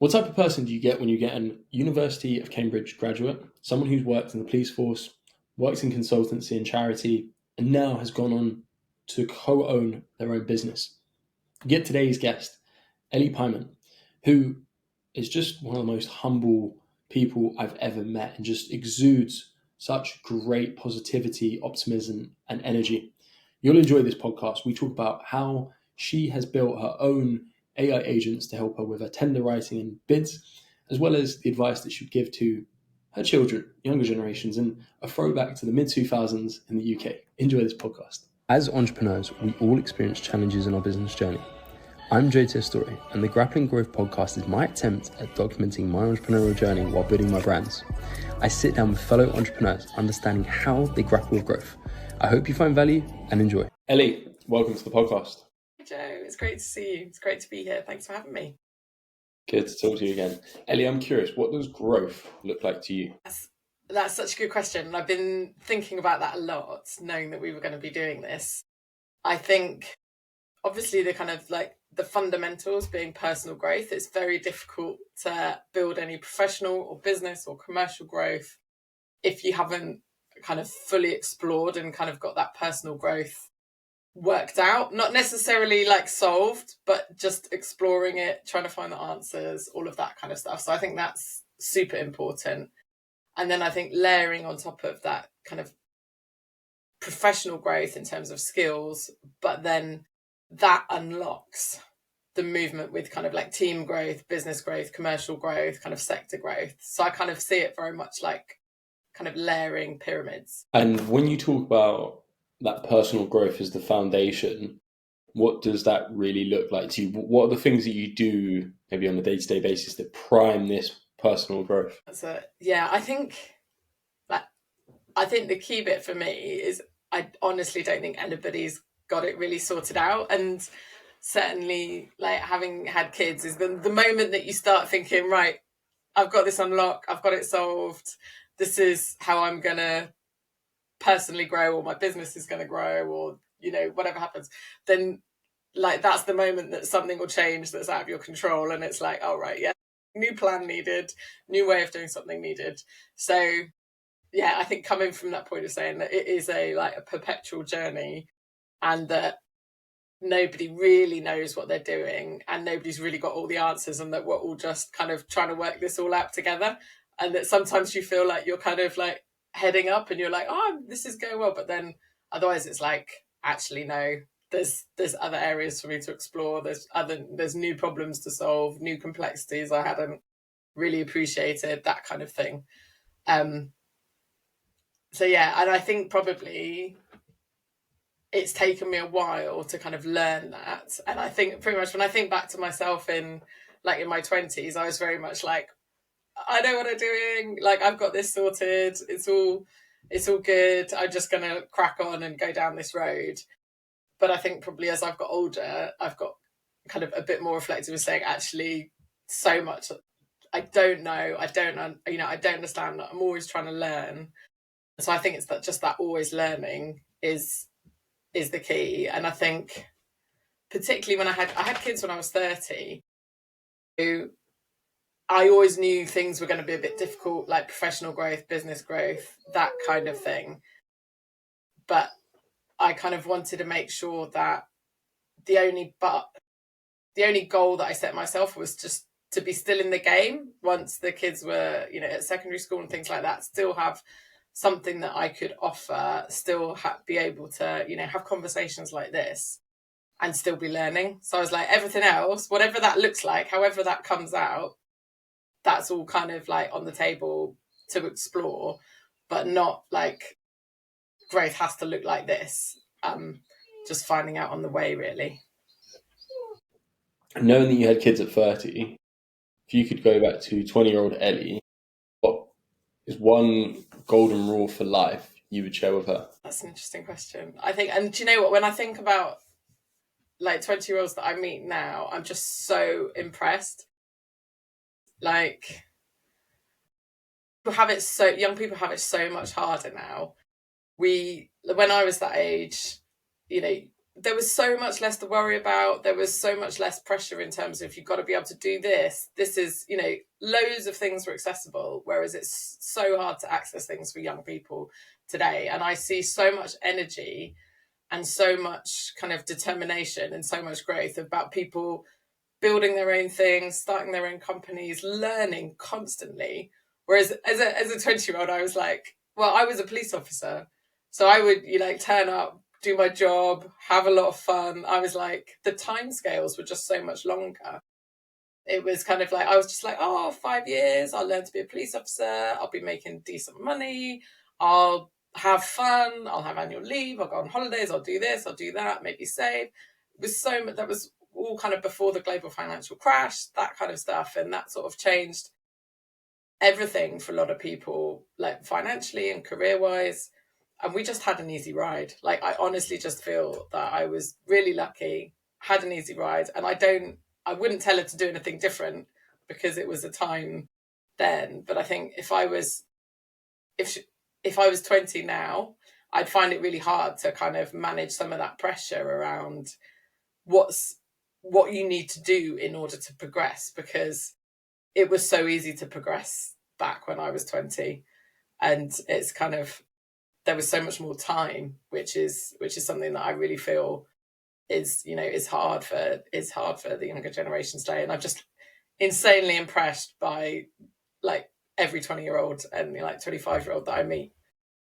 What type of person do you get when you get an University of Cambridge graduate, someone who's worked in the police force, works in consultancy and charity, and now has gone on to co-own their own business? You get today's guest, Ellie Pyemont, who is just one of the most humble people I've ever met and just exudes such great positivity, optimism, and energy. You'll enjoy this podcast. We talk about how she has built her own AI agents to help her with her tender writing and bids, as well as the advice that she would give to her children, younger generations, and a throwback to the mid-2000s in the UK. Enjoy this podcast. As entrepreneurs, we all experience challenges in our business journey. I'm Joe Testori, and the Grappling Growth Podcast is my attempt at documenting my entrepreneurial journey while building my brands. I sit down with fellow entrepreneurs, understanding how they grapple with growth. I hope you find value and enjoy. Ellie, welcome to the podcast. Hi Joe, it's great to see you. It's great to be here. Thanks for having me. Good to talk to you again. Ellie, I'm curious, what does growth look like to you? That's such a good question. And I've been thinking about that a lot, knowing that we were going to be doing this. I think, obviously, the fundamentals being personal growth, it's very difficult to build any professional or business or commercial growth if you haven't kind of fully explored and kind of got that personal growth worked out, not necessarily like solved, but just exploring it, trying to find the answers, all of that kind of stuff. So I think that's super important. And then I think layering on top of that kind of professional growth in terms of skills, but then that unlocks the movement with kind of like team growth, business growth, commercial growth, kind of sector growth. So I kind of see it very much like kind of layering pyramids. And when you talk about that personal growth as the foundation, what does that really look like to you? What are the things that you do maybe on a day-to-day basis that prime this personal growth? I think the key bit for me is I honestly don't think anybody's got it really sorted out. And certainly like having had kids is the moment that you start thinking, right, I've got this unlocked, I've got it solved. This is how I'm going to personally grow, or my business is going to grow, or, you know, whatever happens. Then like that's the moment that something will change that's out of your control. And it's like, oh, right, yeah, new plan needed, new way of doing something needed. So yeah, I think coming from that point of saying that it is a perpetual journey, and that nobody really knows what they're doing and nobody's really got all the answers, and that we're all just kind of trying to work this all out together. And that sometimes you feel like you're kind of like heading up and you're like, oh, this is going well. But then otherwise it's like, actually, no, there's other areas for me to explore. There's new problems to solve, new complexities I hadn't really appreciated, that kind of thing. So yeah, and I think probably it's taken me a while to kind of learn that. And I think pretty much when I think back to myself in my 20s, I was very much like, I know what I'm doing. Like, I've got this sorted. It's all good. I'm just going to crack on and go down this road. But I think probably as I've got older, I've got kind of a bit more reflective of saying, actually, so much I don't know. I don't understand. I'm always trying to learn. So I think it's that always learning is the key. And I think particularly when I had kids when I was 30, who I always knew things were going to be a bit difficult, like professional growth, business growth, that kind of thing. But I kind of wanted to make sure that the only goal that I set myself was just to be still in the game once the kids were, at secondary school and things like that, still have something that I could offer, still be able to, have conversations like this and still be learning. So I was like, everything else, whatever that looks like, however that comes out, that's all kind of like on the table to explore, but not like growth has to look like this. Just finding out on the way, really. Knowing that you had kids at 30, if you could go back to 20-year-old Ellie, what is one golden rule for life you would share with her? That's an interesting question. I think, and do you know what, when I think about like 20-year-olds that I meet now, I'm just so impressed. Like, young people have it so much harder now. When I was that age, there was so much less to worry about. There was so much less pressure in terms of you've got to be able to do this. This is, loads of things were accessible, whereas it's so hard to access things for young people today. And I see so much energy and so much kind of determination and so much growth about people building their own things, starting their own companies, learning constantly. Whereas as a 20-year-old, I was like, well, I was a police officer. So I would turn up, do my job, have a lot of fun. I was like, the timescales were just so much longer. It was kind of like, I was just like, 5 years, I'll learn to be a police officer. I'll be making decent money. I'll have fun. I'll have annual leave. I'll go on holidays. I'll do this. I'll do that. Maybe save. It was so much. That was all kind of before the global financial crash, that kind of stuff. And that sort of changed everything for a lot of people, like financially and career-wise. And we just had an easy ride. Like, I honestly just feel that I was really lucky, had an easy ride. And I wouldn't tell her to do anything different because it was a time then. But I think if I was 20 now, I'd find it really hard to kind of manage some of that pressure around what you need to do in order to progress, because it was so easy to progress back when I was 20. And it's kind of, there was so much more time, which is something that I really feel is hard for the younger generations today. And I'm just insanely impressed by like every 20-year-old and 25-year-old that I meet.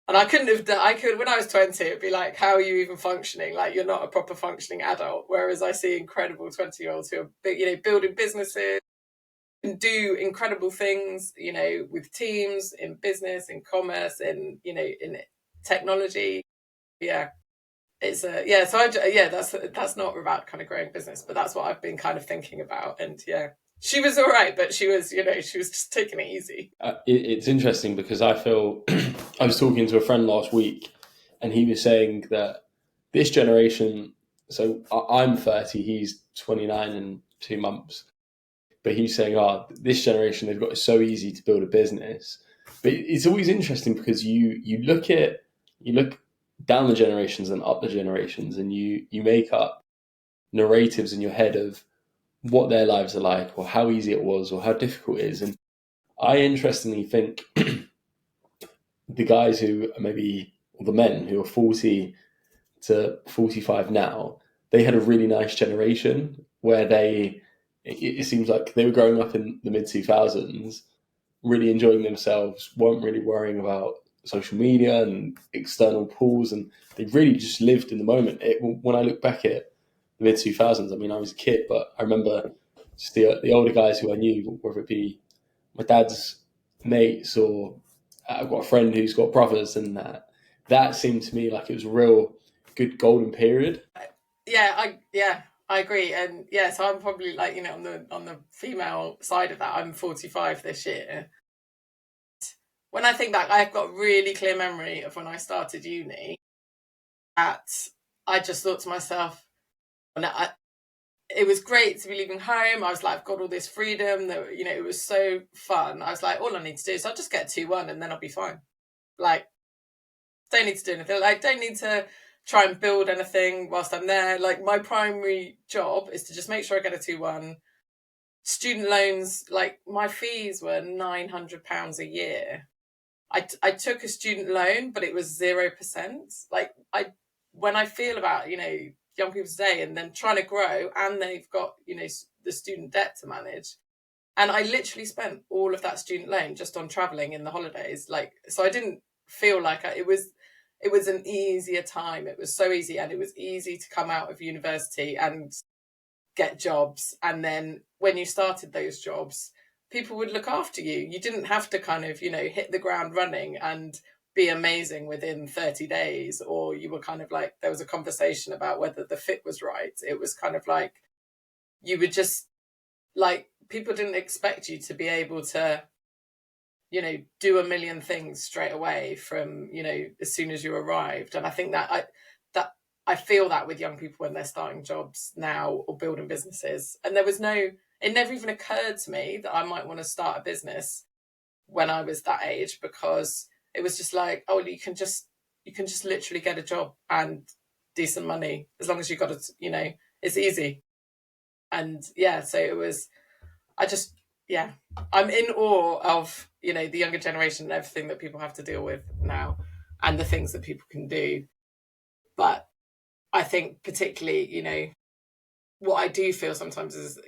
And I could when I was 20, it'd be like, how are you even functioning? Like, you're not a proper functioning adult. Whereas I see incredible 20-year-olds who are building businesses and do incredible things, with teams, in business, in commerce, in technology. Yeah. It's that's not about kind of growing business, but that's what I've been kind of thinking about. And yeah, she was all right, but she was just taking it easy. It's interesting because I feel I was talking to a friend last week, and he was saying that this generation, so I'm 30, he's 29 in 2 months, but he's saying, this generation, they've got it so easy to build a business. But it's always interesting because you look down the generations and up the generations, and you make up narratives in your head of what their lives are like, or how easy it was, or how difficult it is. And I interestingly think the guys who are or the men who are 40 to 45 now, they had a really nice generation where it seems like they were growing up in the mid-2000s, really enjoying themselves, weren't really worrying about social media and external pulls, and they really just lived in the moment. When I look back at the mid-2000s, I mean, I was a kid, but I remember just the older guys who I knew, whether it be my dad's mates or I've got a friend who's got brothers, and that seemed to me like it was a real good golden period. I agree. And so I'm probably like, on the female side of that, I'm 45 this year. When I think back, I've got a really clear memory of when I started uni, that I just thought to myself, it was great to be leaving home. I was like, I've got all this freedom that, it was so fun. I was like, all I need to do is I'll just get 2-1 and then I'll be fine. Like, don't need to do anything. Like, don't need to try and build anything whilst I'm there. Like, my primary job is to just make sure I get a 2-1. Student loans, like, my fees were £900 a year. I took a student loan, but it was 0%. Like, when I feel about, young people today and then trying to grow, and they've got, the student debt to manage. And I literally spent all of that student loan just on traveling in the holidays. Like, so I didn't feel like it was an easier time. It was so easy, and it was easy to come out of university and get jobs. And then when you started those jobs, people would look after you. You didn't have to kind of, hit the ground running and be amazing within 30 days, or you were kind of like, there was a conversation about whether the fit was right. It was kind of like, you would just, like, people didn't expect you to be able to, do a million things straight away from, as soon as you arrived. And I think that I feel that with young people when they're starting jobs now or building businesses. And it never even occurred to me that I might want to start a business when I was that age, because it was just like, you can just literally get a job and decent money, as long as you got it, it's easy. And yeah, so it was, I'm in awe of, the younger generation and everything that people have to deal with now and the things that people can do. But I think particularly, what I do feel sometimes is,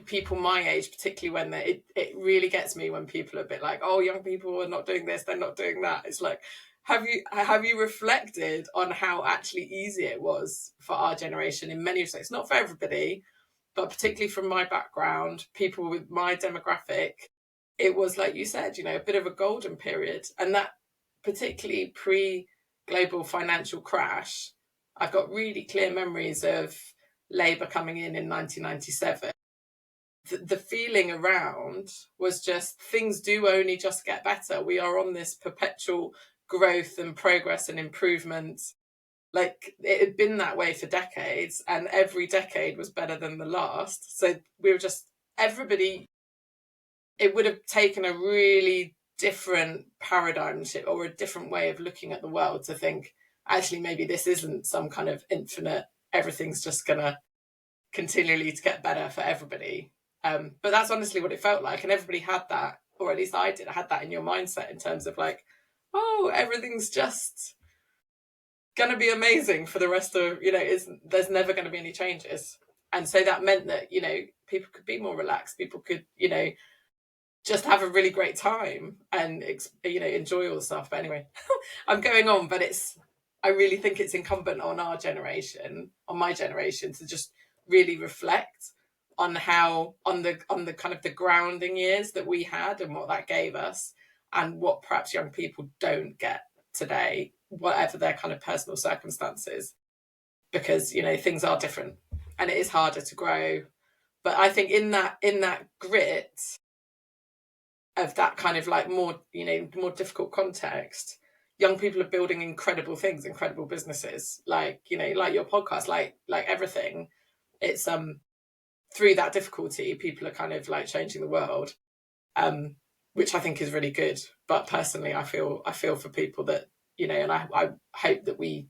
people my age, particularly when it really gets me when people are a bit like, oh, young people are not doing this, they're not doing that. It's like, have you reflected on how actually easy it was for our generation in many respects? Not for everybody, but particularly from my background, people with my demographic, it was like you said, a bit of a golden period. And that particularly pre-global financial crash, I've got really clear memories of Labour coming in 1997. The feeling around was just things do only just get better. We are on this perpetual growth and progress and improvement. Like, it had been that way for decades, and every decade was better than the last. So we were just, everybody, it would have taken a really different paradigm shift or a different way of looking at the world to think, actually, maybe this isn't some kind of infinite, everything's just going to continually to get better for everybody. But that's honestly what it felt like. And everybody had that, or at least I had that in your mindset in terms of like, oh, everything's just going to be amazing for the rest of, there's never going to be any changes. And so that meant that, people could be more relaxed. People could, just have a really great time and, enjoy all the stuff. But anyway, I'm going on, but I really think it's incumbent on our generation, on my generation, to just really reflect on the kind of the grounding years that we had and what that gave us, and what perhaps young people don't get today, whatever their kind of personal circumstances, because things are different and it is harder to grow. But I think in that grit of that kind of like more difficult context, young people are building incredible things, incredible businesses, like your podcast, like everything. It's through that difficulty, people are kind of like changing the world, which I think is really good. But personally, I feel for people that, and I hope that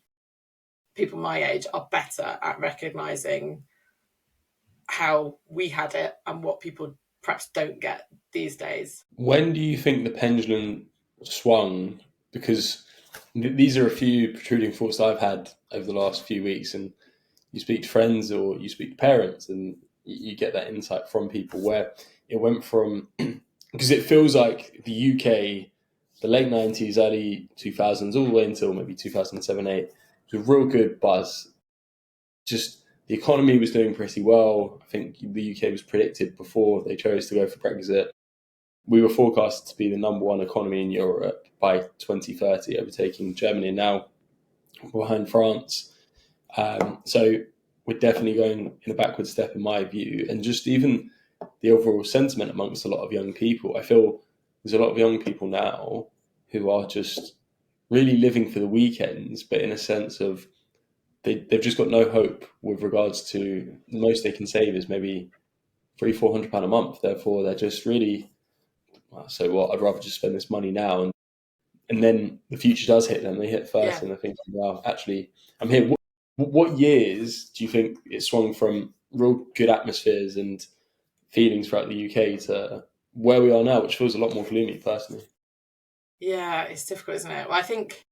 people my age are better at recognizing how we had it and what people perhaps don't get these days. When do you think the pendulum swung? Because these are a few protruding thoughts I've had over the last few weeks, and you speak to friends or you speak to parents and you get that insight from people where it went from, because it feels like the UK, the late 90s, early 2000s, all the way until maybe 2007, 8, it was a real good buzz. Just the economy was doing pretty well. I think the UK was predicted before they chose to go for Brexit. We were forecasted to be the number one economy in Europe by 2030, overtaking Germany and now behind France. So we're definitely going in a backward step in my view. And just even the overall sentiment amongst a lot of young people, I feel there's a lot of young people now who are just really living for the weekends, but in a sense of they've just got no hope with regards to the most they can save is maybe £300-400 a month. Therefore, they're just really, well, so what? I'd rather just spend this money now. And then the future does hit them. They hit first, and they're thinking, well, actually, I'm here. What years do you think it swung from real good atmospheres and feelings throughout the UK to where we are now, which feels a lot more gloomy, personally? Yeah, it's difficult, isn't it? Well, I think,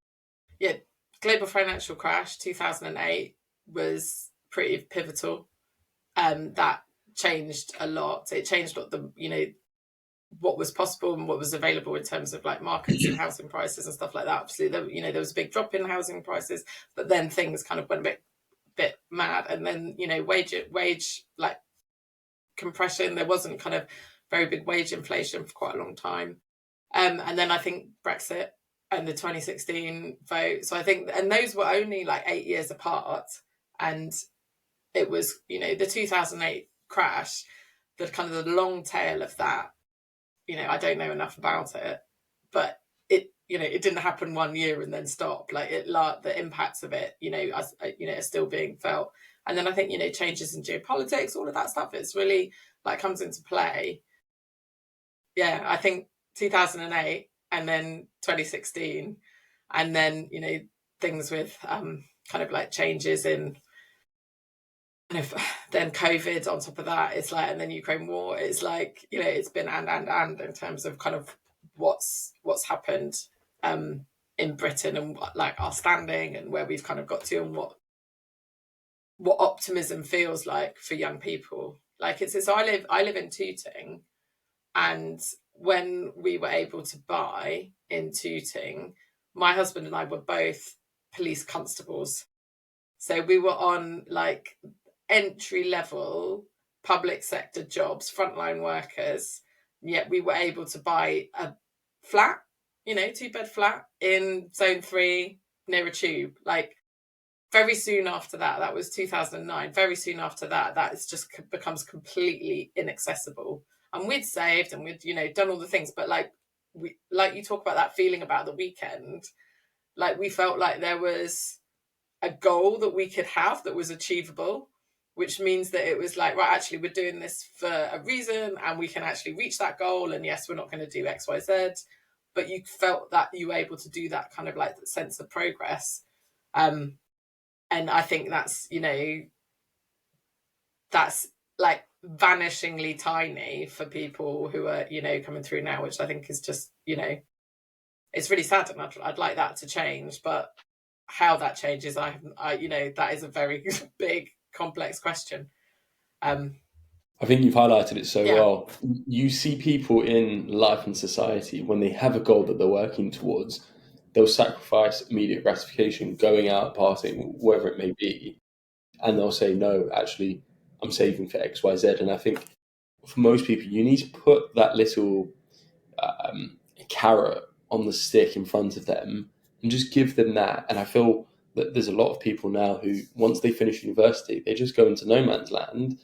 global financial crash 2008 was pretty pivotal. That changed a lot. It changed what was possible and what was available in terms of like markets and housing prices and stuff like that. Obviously, there was a big drop in housing prices, but then things kind of went a bit mad, and then wage like compression. There wasn't kind of very big wage inflation for quite a long time, and then I think Brexit and the 2016 vote. So I think, and those were only like 8 years apart, and it was the 2008 crash, the kind of the long tail of that. I don't know enough about it, but it didn't happen 1 year and then stop. Like the impacts of it, are still being felt. And then I think, changes in geopolitics, all of that stuff, it's really like comes into play. Yeah, I think 2008 and then 2016, and then, things with kind of like changes in kind of then COVID on top of that, it's like, and then Ukraine war, it's like, you know, it's been and in terms of kind of what's happened in Britain and like our standing and where we've kind of got to and what optimism feels like for young people. Like so I live in Tooting, and when we were able to buy in Tooting, my husband and I were both police constables. So we were on like entry level public sector jobs, frontline workers, yet we were able to buy a flat, you know, 2-bed flat in zone 3 near a tube. Like very soon after that, that was 2009, very soon after that, that is just becomes completely inaccessible. And we'd saved and we'd, you know, done all the things, but like you talk about that feeling about the weekend, like we felt like there was a goal that we could have that was achievable, which means that it was like, right, actually we're doing this for a reason and we can actually reach that goal. And yes, we're not going to do X, Y, Z, but you felt that you were able to do that kind of like sense of progress. And I think that's, you know, that's like vanishingly tiny for people who are, you know, coming through now, which I think is just, you know, it's really sad, and I'd like that to change, but how that changes, I you know, that is a very big, complex question. I think you've highlighted it so well. You see people in life and society, when they have a goal that they're working towards, they'll sacrifice immediate gratification, going out, partying, whatever it may be, and they'll say, no, actually, I'm saving for X, Y, Z. And I think for most people, you need to put that little carrot on the stick in front of them and just give them that. And I feel that there's a lot of people now who, once they finish university, they just go into no man's land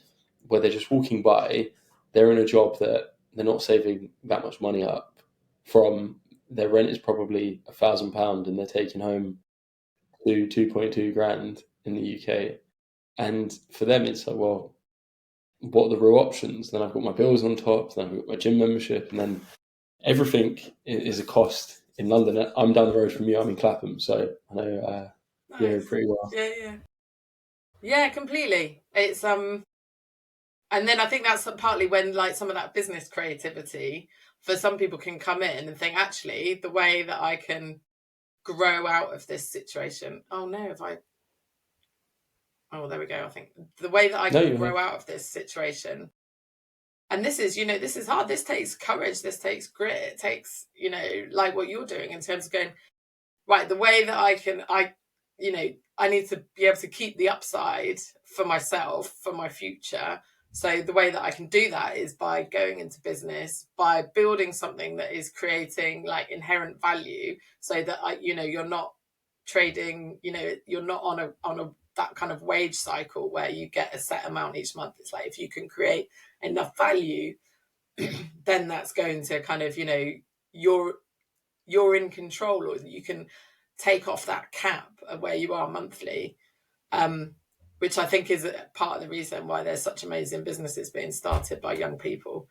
where they're just walking by, they're in a job that they're not saving that much money up from. Their rent is probably £1,000 and they're taking home 2.2 grand in the UK. And for them, it's like, well, what are the real options? Then I've got my bills on top, then I've got my gym membership, and then everything is a cost in London. I'm down the road from you, I'm in Clapham, so I know Nice. pretty well. Yeah, completely. It's and then I think that's partly when like some of that business creativity for some people can come in and think, actually, the way that I can grow out of this situation. Oh no, there we go. I think the way that I can grow out of this situation. And this is, you know, this is hard. This takes courage. This takes grit. It takes, you know, like what you're doing in terms of going, right, the way that I need to be able to keep the upside for myself, for my future. So the way that I can do that is by going into business, by building something that is creating like inherent value, so that you're not trading, you know, you're not on a that kind of wage cycle where you get a set amount each month. It's like if you can create enough value, then that's going to kind of, you know, you're in control, or you can take off that cap of where you are monthly, which I think is part of the reason why there's such amazing businesses being started by young people.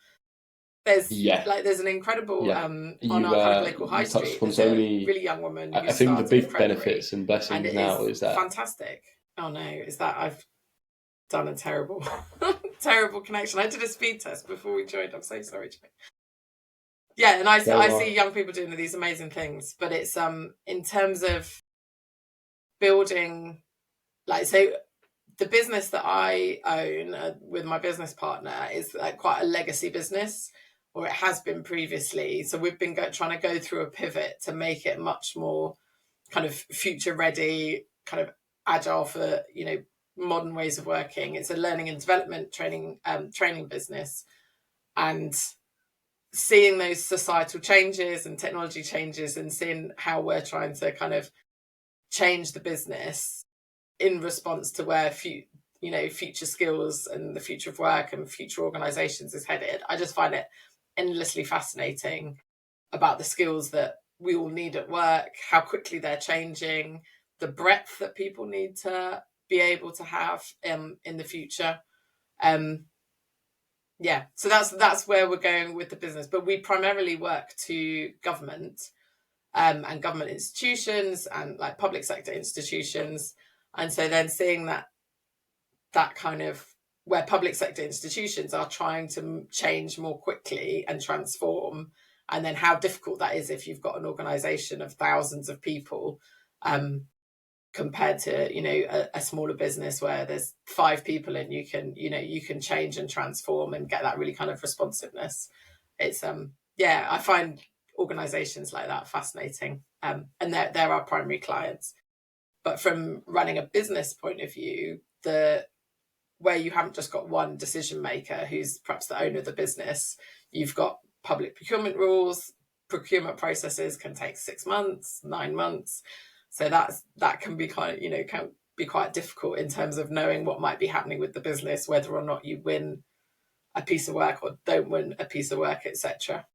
There's an incredible on our kind of local high street. There's a really young woman. I think the big benefits and blessings and now is that fantastic. Oh no, is that I've done a terrible connection. I did a speed test before we joined. I'm so sorry, Jake. Yeah, and I see young people doing these amazing things, but it's in terms of building, like, so the business that I own with my business partner is like quite a legacy business, or it has been previously. So we've been trying to go through a pivot to make it much more kind of future ready, kind of agile for, you know, modern ways of working. It's a learning and development training business, and seeing those societal changes and technology changes and seeing how we're trying to kind of change the business in response to where future skills and the future of work and future organizations is headed. I just find it endlessly fascinating about the skills that we all need at work, how quickly they're changing, the breadth that people need to be able to have in the future. So that's where we're going with the business. But we primarily work to government and government institutions and like public sector institutions. And so then seeing that kind of where public sector institutions are trying to change more quickly and transform, and then how difficult that is if you've got an organization of thousands of people, compared to a smaller business where there's 5 people and you can change and transform and get that really kind of responsiveness. It's I find organizations like that fascinating, and they're our primary clients. But from running a business point of view, where you haven't just got one decision maker who's perhaps the owner of the business, you've got public procurement rules. Procurement processes can take 6 months, 9 months. So that can be can be quite difficult in terms of knowing what might be happening with the business, whether or not you win a piece of work or don't win a piece of work, etc.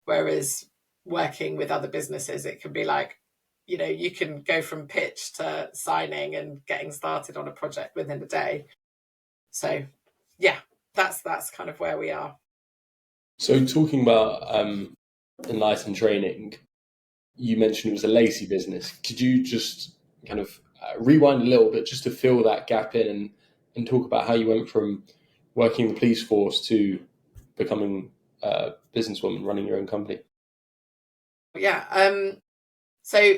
Whereas working with other businesses, it can be like, you can go from pitch to signing and getting started on a project within a day. So yeah, that's kind of where we are. So talking about Enlighten Training, you mentioned it was a lazy business. Could you just kind of rewind a little bit just to fill that gap in and talk about how you went from working in the police force to becoming a businesswoman, running your own company? Yeah. So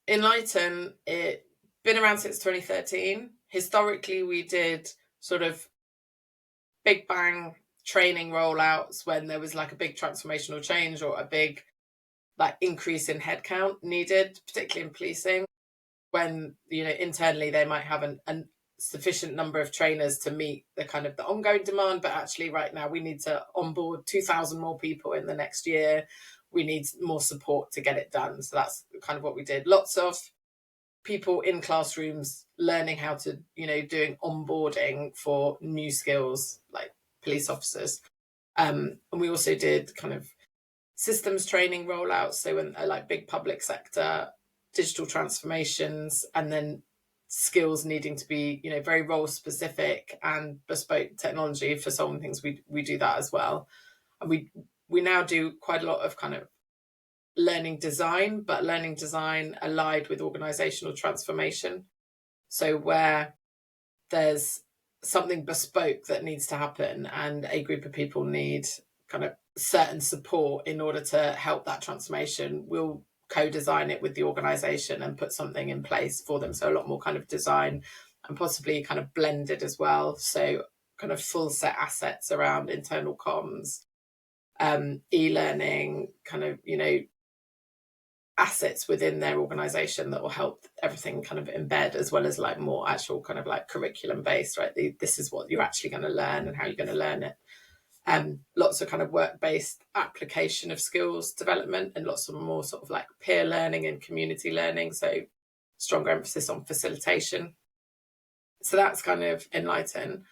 Enlighten, it's been around since 2013. Historically, we did sort of big bang training rollouts when there was like a big transformational change or a big increase in headcount needed, particularly in policing, when internally they might have a sufficient number of trainers to meet the kind of the ongoing demand, but actually right now we need to onboard 2,000 more people in the next year. We need more support to get it done. So that's kind of what we did. Lots of people in classrooms learning how to, doing onboarding for new skills like police officers. And we also did kind of systems training rollouts. So when like big public sector digital transformations, and then skills needing to be, very role specific and bespoke technology for solving things. We do that as well. And we now do quite a lot of kind of learning design, but learning design allied with organizational transformation. So where there's something bespoke that needs to happen and a group of people need kind of certain support in order to help that transformation, we'll co-design it with the organization and put something in place for them. So a lot more kind of design and possibly kind of blended as well. So kind of full set assets around internal comms, e-learning, kind of, assets within their organization that will help everything kind of embed, as well as like more actual kind of like curriculum based, right? This is what you're actually going to learn and how you're going to learn it. Lots of kind of work-based application of skills development, and lots of more sort of like peer learning and community learning. So stronger emphasis on facilitation. So that's kind of Enlighten.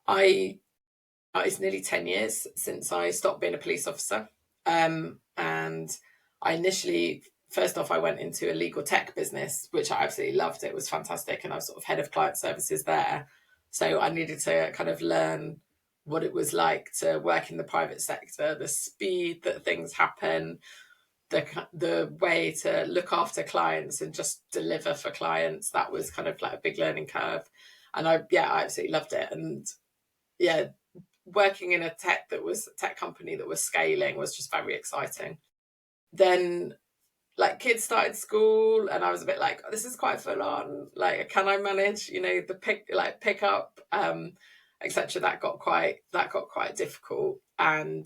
It's nearly 10 years since I stopped being a police officer. And I initially, first off, I went into a legal tech business, which I absolutely loved. It was fantastic. And I was sort of head of client services there. So I needed to kind of learn what it was like to work in the private sector, the speed that things happen, the way to look after clients and just deliver for clients. That was kind of like a big learning curve. And I absolutely loved it. And yeah, working in a tech company that was scaling was just very exciting. Then like kids started school and I was a bit like, this is quite full on. Like, can I manage, the pick up, etc. That got quite difficult. And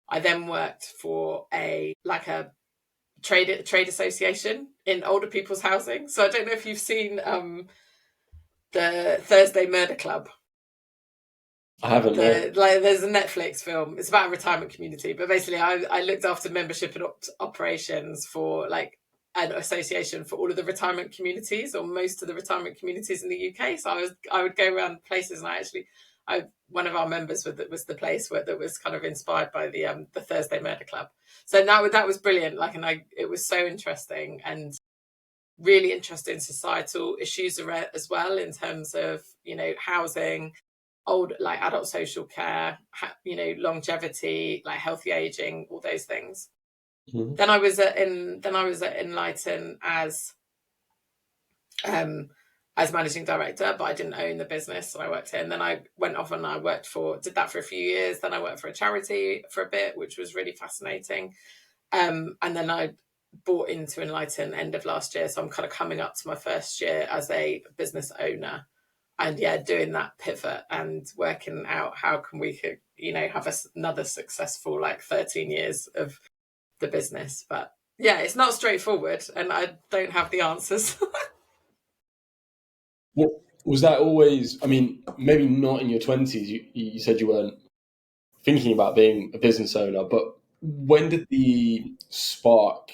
I then worked for a trade association in older people's housing. So I don't know if you've seen the Thursday Murder Club. I haven't. There's a Netflix film. It's about a retirement community, but basically, I looked after membership and operations for like an association for all of the retirement communities, or most of the retirement communities in the UK. So I would go around places, and one of our members was the place that was kind of inspired by the Thursday Murder Club. So now that was brilliant. It was so interesting and really interesting societal issues as well, in terms of housing, old like adult social care, longevity, like healthy aging, all those things. Mm-hmm. Then I was at Enlighten as as managing director, but I didn't own the business. So I worked here, and then I went off and I did that for a few years. Then I worked for a charity for a bit, which was really fascinating. And then I bought into Enlighten end of last year. So I'm kind of coming up to my first year as a business owner, and doing that pivot and working out how can we, have another successful 13 years of the business. But yeah, it's not straightforward, and I don't have the answers. What was that always? I mean, maybe not in your 20s. You said you weren't thinking about being a business owner, but when did the spark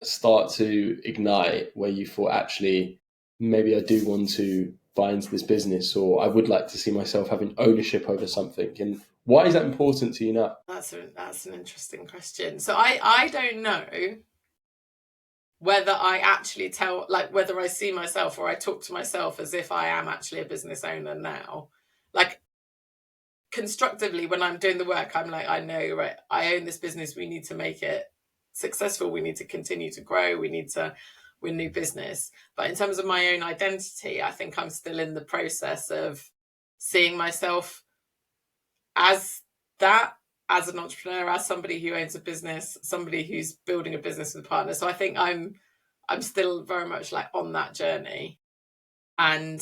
start to ignite where you thought, actually, maybe I do want to buy into this business, or I would like to see myself having ownership over something? And why is that important to you now? That's an interesting question. So I don't know whether I actually whether I see myself or I talk to myself as if I am actually a business owner now. Like, constructively, when I'm doing the work, I'm like, I know, right, I own this business. We need to make it successful. We need to continue to grow. We need to win new business. But in terms of my own identity, I think I'm still in the process of seeing myself as that, as an entrepreneur, as somebody who owns a business, somebody who's building a business with a partner. So I think I'm still very much on that journey. And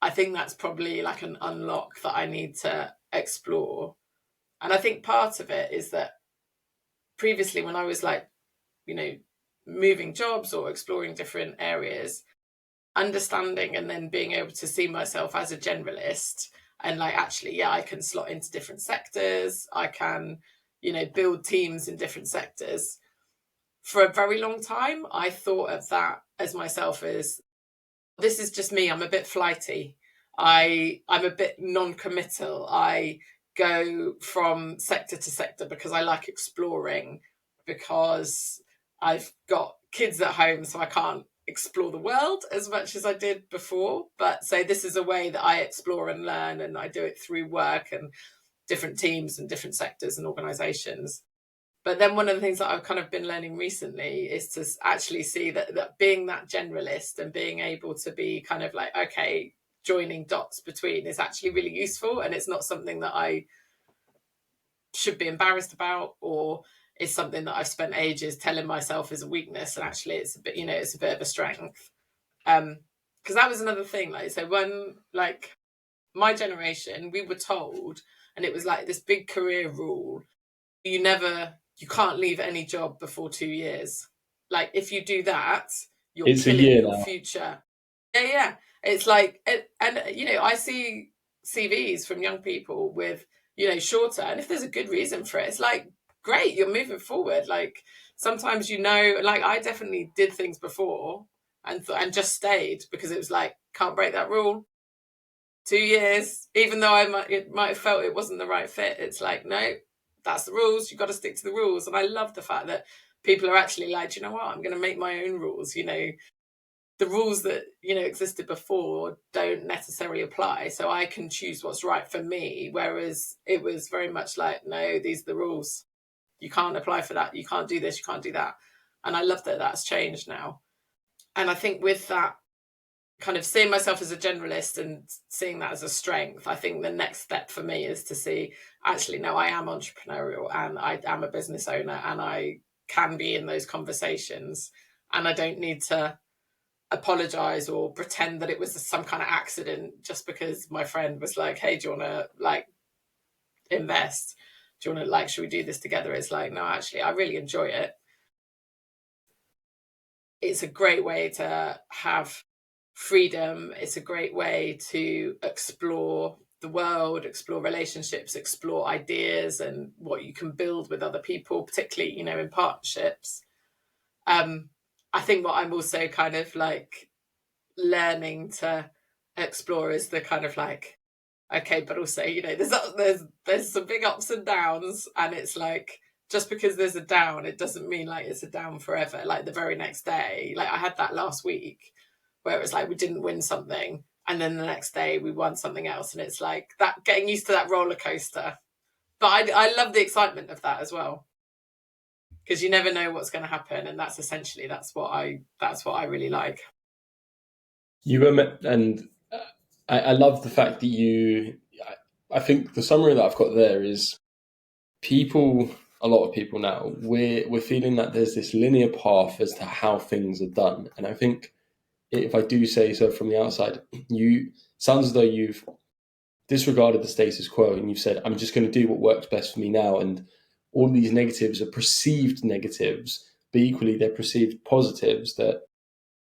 I think that's probably an unlock that I need to explore. And I think part of it is that previously, when I was moving jobs or exploring different areas, understanding and then being able to see myself as a generalist, and actually, I can slot into different sectors. I can, build teams in different sectors. For a very long time, I thought of that as myself as, this is just me. I'm a bit flighty. I'm a bit non-committal. I go from sector to sector because I like exploring, because I've got kids at home, so I can't explore the world as much as I did before. But so this is a way that I explore and learn, and I do it through work and different teams and different sectors and organizations. But then one of the things that I've kind of been learning recently is to actually see that being that generalist and being able to be kind of okay, joining dots between is actually really useful. And it's not something that I should be embarrassed about, or is something that I've spent ages telling myself is a weakness. And actually it's a bit, it's a bit of a strength. Because that was another thing. So when my generation, we were told, and it was this big career rule, you can't leave any job before 2 years. If you do that, you're killing your future. Yeah. It's and I see CVs from young people with, shorter, and if there's a good reason for it, it's great, you're moving forward. Sometimes, I definitely did things before and just stayed because it was can't break that rule. 2 years, even though it might have felt it wasn't the right fit, it's no, that's the rules. You've got to stick to the rules. And I love the fact that people are actually you know what, I'm going to make my own rules. The rules that, existed before don't necessarily apply. So I can choose what's right for me. Whereas it was very much no, these are the rules. You can't apply for that. You can't do this. You can't do that. And I love that that's changed now. And I think with that, kind of seeing myself as a generalist and seeing that as a strength, I think the next step for me is to see, actually, no, I am entrepreneurial and I am a business owner, and I can be in those conversations, and I don't need to apologize or pretend that it was some kind of accident just because my friend was hey, do you want to invest? Do you want to should we do this together? It's no, actually, I really enjoy it. It's a great way to have freedom. It's a great way to explore the world, explore relationships, explore ideas and what you can build with other people, particularly, in partnerships. I think what I'm also kind of learning to explore is the kind of okay, but also, there's some big ups and downs, and it's just because there's a down, it doesn't mean it's a down forever. The very next day, I had that last week, where it was we didn't win something, and then the next day we won something else, and it's that, getting used to that roller coaster. But I love the excitement of that as well, because you never know what's going to happen, and that's what I really like. You were, and I love the fact that I think the summary that I've got there is people, a lot of people now, we're feeling that there's this linear path as to how things are done. And I think, if I do say so from the outside, you sounds as though you've disregarded the status quo and you've said, I'm just going to do what works best for me now. And all these negatives are perceived negatives, but equally they're perceived positives that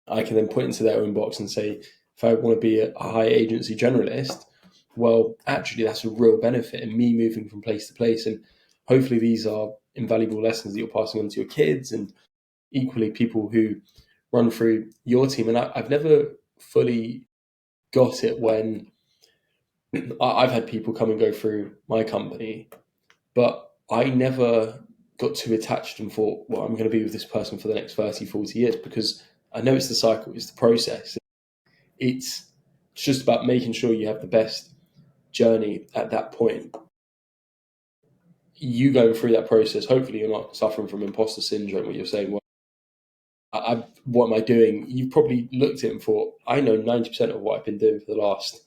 I can then put into their own box and say, if I want to be a high agency generalist, well, actually, that's a real benefit in me moving from place to place. And hopefully, these are invaluable lessons that you're passing on to your kids and equally people who run through your team. And I've never fully got it when I've had people come and go through my company, but I never got too attached and thought, well, I'm going to be with this person for the next 30, 40 years because I know it's the cycle, it's the process. It's just about making sure you have the best journey at that point. You going through that process, hopefully you're not suffering from imposter syndrome where you're saying, well, what am I doing? You've probably looked at it and thought, I know 90% of what I've been doing for the last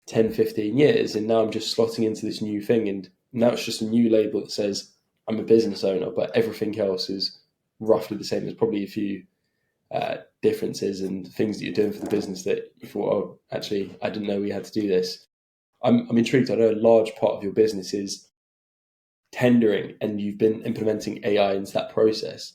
10, 15 years, and now I'm just slotting into this new thing. And now it's just a new label that says I'm a business owner, but everything else is roughly the same. There's probably a few differences and things that you're doing for the business that you thought, oh, actually, I didn't know we had to do this. I'm intrigued. I know a large part of your business is tendering, and you've been implementing AI into that process.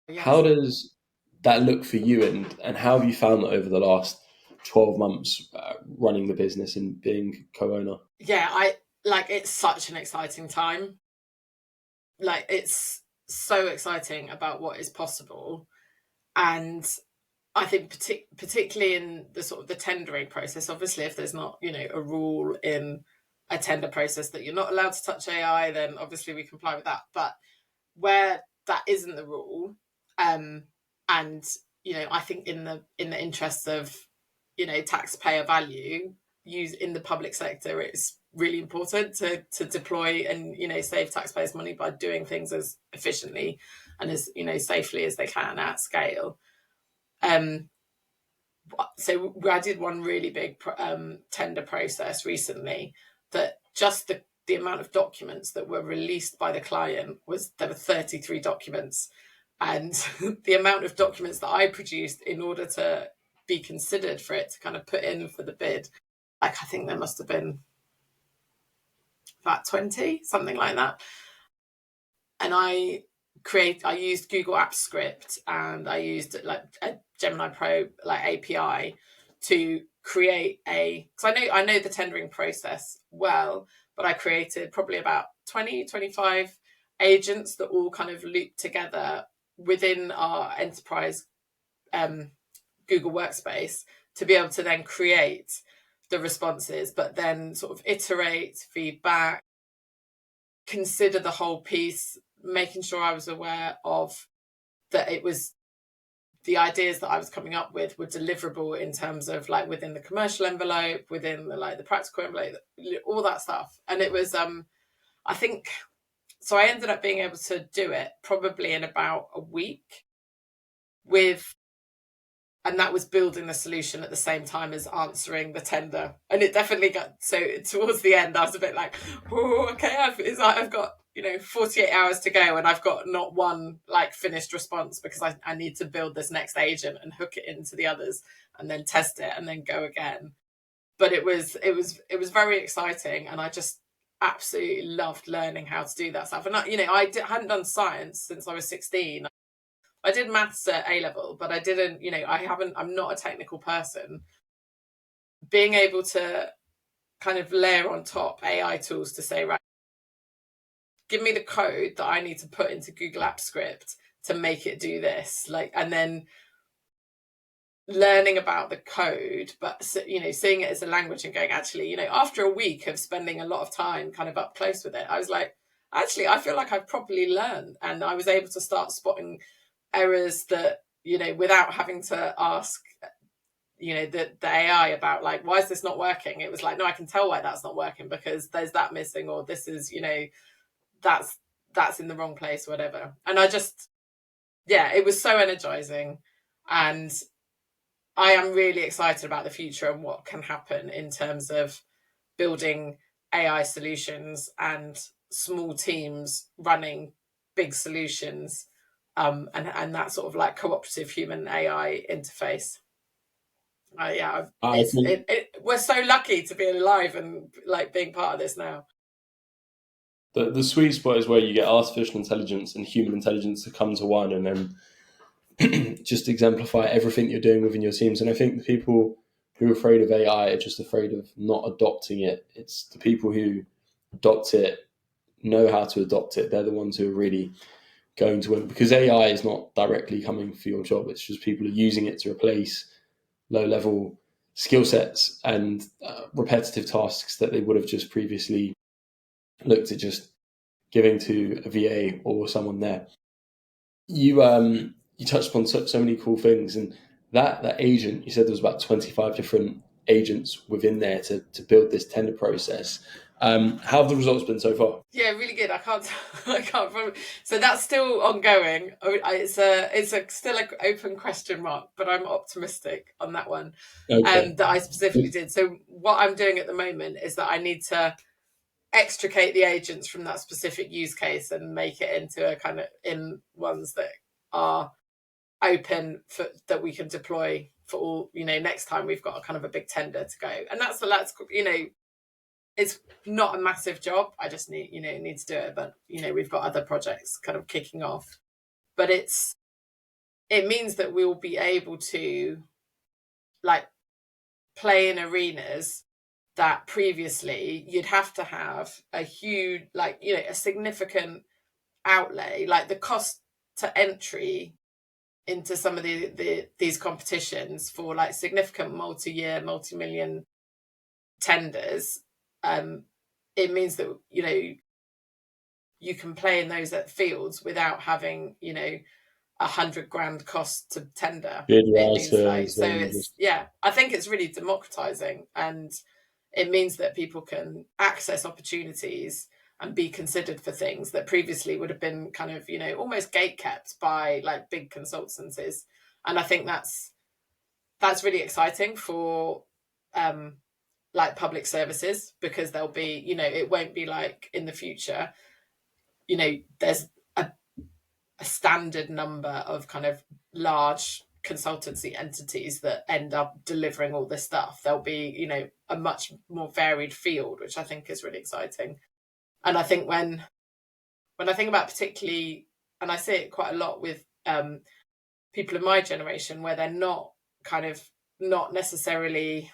Yes. How does that look for you, and how have you found that over the last 12 months running the business and being co-owner? Yeah, it's such an exciting time. Like, it's so exciting about what is possible. And I think particularly in the sort of the tendering process, obviously, if there's not, a rule in a tender process that you're not allowed to touch AI, then obviously we comply with that. But where that isn't the rule, and I think in the interest of taxpayer value, use in the public sector, it's really important to deploy and save taxpayers money by doing things as efficiently and as safely as they can at scale. So I did one really big tender process recently that just the amount of documents that were released by the client there were 33 documents, and the amount of documents that I produced in order to be considered for it to kind of put in for the bid, like I think there must have been about 20, something like that. And I used Google Apps Script, and I used like a Gemini Pro API to create because I know the tendering process well, but I created probably about 20, 25 agents that all kind of loop together within our enterprise Google Workspace to be able to then create the responses, but then sort of iterate, feedback, consider the whole piece, making sure I was aware of that it was the ideas that I was coming up with were deliverable in terms of like within the commercial envelope, within the practical envelope, all that stuff. And it was, I think, so I ended up being able to do it probably in about a week and that was building the solution at the same time as answering the tender. And it definitely got, so towards the end, I was a bit like, oh, okay, I've got, 48 hours to go and I've got not one finished response because I need to build this next agent and hook it into the others and then test it and then go again. But it was very exciting, and I just absolutely loved learning how to do that stuff. And I hadn't done science since I was 16. I did maths at A level, but I didn't, I'm not a technical person. Being able to kind of layer on top AI tools to say, right, give me the code that I need to put into Google Apps Script to make it do this, and then learning about the code, but seeing it as a language and going, actually, after a week of spending a lot of time kind of up close with it, I was like, actually, I feel like I've properly learned, and I was able to start spotting errors that without having to ask the AI about why is this not working. It was like, no, I can tell why that's not working because there's that missing, or this is that's in the wrong place, whatever. And I just it was so energizing, and I am really excited about the future and what can happen in terms of building AI solutions and small teams running big solutions, and that sort of like cooperative human AI interface. Yeah, I think we're so lucky to be alive and like being part of this now. the sweet spot is where you get artificial intelligence and human intelligence to come to one, and then just exemplify everything you're doing within your teams. And I think the people who are afraid of AI are just afraid of not adopting it. It's the people who adopt it, know how to adopt it. They're the ones who are really going to win, because AI is not directly coming for your job. It's just people are using it to replace low-level skill sets and repetitive tasks that they would have just previously looked at just giving to a VA or someone there. You touched upon so many cool things, and that agent, you said there was about 25 different agents within there to build this tender process. How have the results been so far? Yeah, really good. I can't. So that's still ongoing. It's still an open question mark, but I'm optimistic on that one. Okay. That I specifically did. So what I'm doing at the moment is that I need to extricate the agents from that specific use case and make it into a kind of in ones that are open for that we can deploy for all. Next time we've got a kind of a big tender to go, and that's it's not a massive job. I just need to do it, but we've got other projects kind of kicking off. But it means that we'll be able to like play in arenas that previously you'd have to have a huge a significant outlay, like the cost to entry into some of these competitions for like significant multi-year, multi-million tenders. It means that you can play in those at fields without having $100,000 cost to tender. Bid It means writers so and it's just I think it's really democratizing, and it means that people can access opportunities and be considered for things that previously would have been kind of almost gatekept by like big consultancies. And I think that's really exciting for like public services, because there'll be it won't be like in the future there's a standard number of kind of large consultancy entities that end up delivering all this stuff. There'll be a much more varied field, which I think is really exciting. And I think when I think about particularly, and I see it quite a lot with people in my generation, where they're not necessarily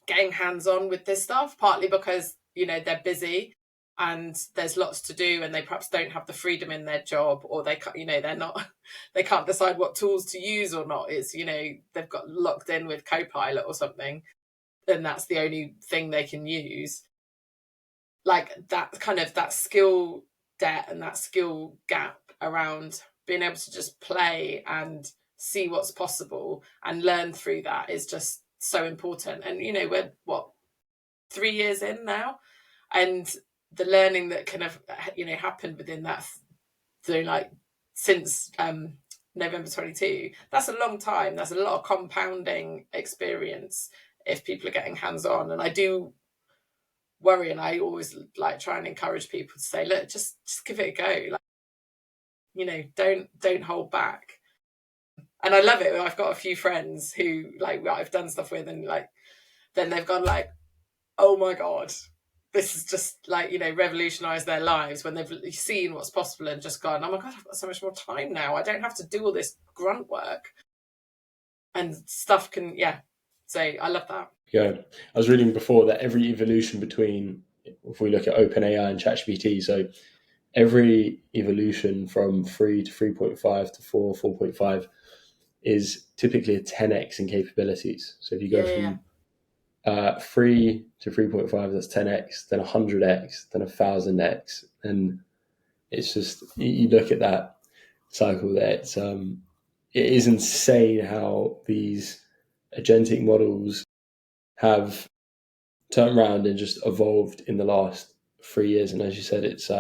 getting hands-on with this stuff, partly because they're busy and there's lots to do, and they perhaps don't have the freedom in their job, or they can't decide what tools to use or not. It's they've got locked in with Copilot or something, and that's the only thing they can use. Like that skill debt and that skill gap around being able to just play and see what's possible and learn through that is just so important. And we're 3 years in now, and the learning that kind of happened within that since November 22, that's a long time. That's a lot of compounding experience if people are getting hands-on. And I do worry, and I always try and encourage people to say, look, just give it a go. Don't hold back. And I love it. I've got a few friends who I've done stuff with, and then they've gone oh my God, this has just revolutionized their lives when they've seen what's possible and just gone, oh my God, I've got so much more time now. I don't have to do all this grunt work and stuff so I love that. Yeah, I was reading before that every evolution between, if we look at OpenAI and ChatGPT, so every evolution from 3 to 3.5 to 4, 4.5 is typically a 10x in capabilities. So if you go from 3 to 3.5, that's 10x, then 100x, then 1000x, and it's just, you look at that cycle there. It is insane how these agentic models have turned around and just evolved in the last 3 years. And as you said, it's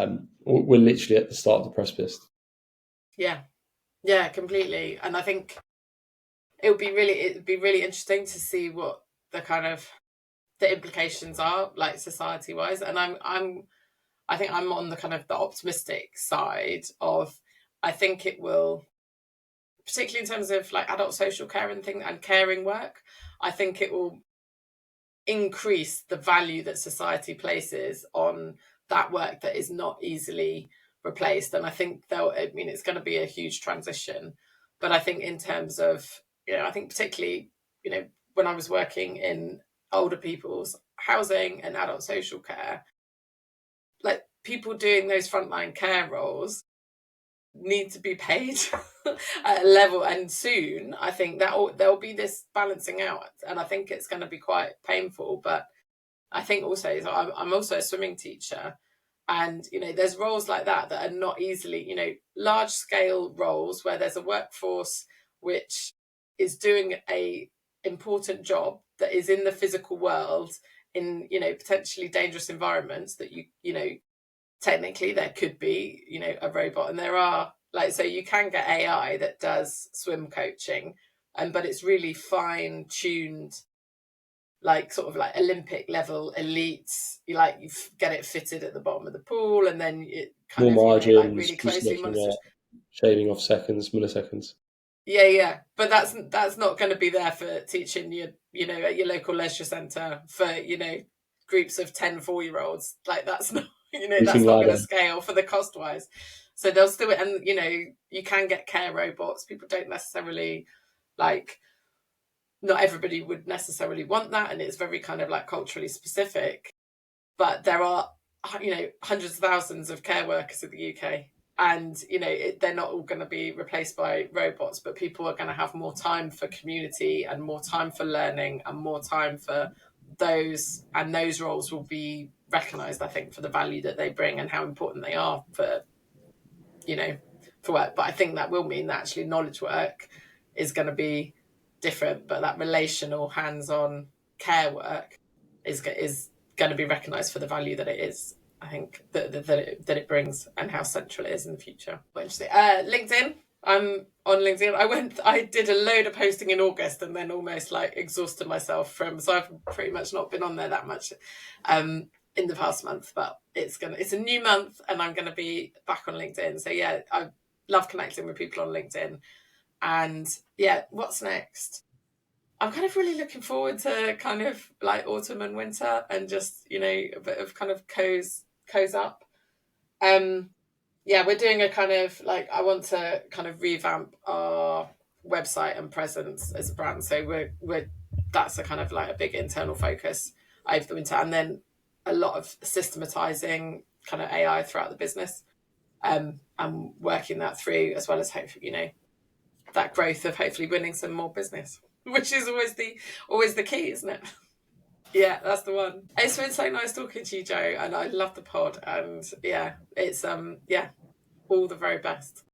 we're literally at the start of the precipice. Yeah, completely. And I think it'd be really interesting to see what the kind of the implications are, like society wise. And I think I'm on the kind of the optimistic side of, I think it will, particularly in terms of like adult social care and caring work, I think it will increase the value that society places on that work that is not easily replaced. And I think it's going to be a huge transition. But I think in terms of, I think particularly, when I was working in older people's housing and adult social care, like people doing those frontline care roles need to be paid at a level, and soon I think that there'll be this balancing out, and I think it's going to be quite painful. But I think also I'm also a swimming teacher, and there's roles like that are not easily, large scale roles where there's a workforce which is doing a important job that is in the physical world in potentially dangerous environments that technically there could be a robot, and there are, like, so you can get AI that does swim coaching, but it's really fine tuned, like sort of like Olympic level elites. You get it fitted at the bottom of the pool, and then it kind More of margins, really closely monitored. Shaving off milliseconds. Yeah, but that's not going to be there for teaching at your local leisure centre for groups of 10 4-year-olds. Like that's not that's not going to scale for the cost wise. So they'll still, and you can get care robots. People don't necessarily not everybody would necessarily want that, and it's very kind of like culturally specific. But there are hundreds of thousands of care workers in the UK, and they're not all going to be replaced by robots, but people are going to have more time for community and more time for learning and more time for those, and those roles will be recognized, I think, for the value that they bring and how important they are for work. But I think that will mean that actually knowledge work is going to be different, but that relational hands-on care work is going to be recognized for the value that it is, I think, that it brings, and how central it is in the future. LinkedIn. I'm on LinkedIn. I did a load of posting in August and then almost exhausted myself so I've pretty much not been on there that much in the past month, but it's a new month and I'm going to be back on LinkedIn. So yeah, I love connecting with people on LinkedIn. And yeah, what's next? I'm kind of really looking forward to kind of like autumn and winter and just, a bit of kind of cozy up. Yeah, we're doing a kind of I want to kind of revamp our website and presence as a brand. So that's a kind of a big internal focus over the winter, and then a lot of systematizing kind of AI throughout the business, and working that through, as well as hopefully, that growth of hopefully winning some more business, which is always the key, isn't it? Yeah, that's the one. It's been so nice talking to you, Joe, and I love the pod. And yeah, it's all the very best.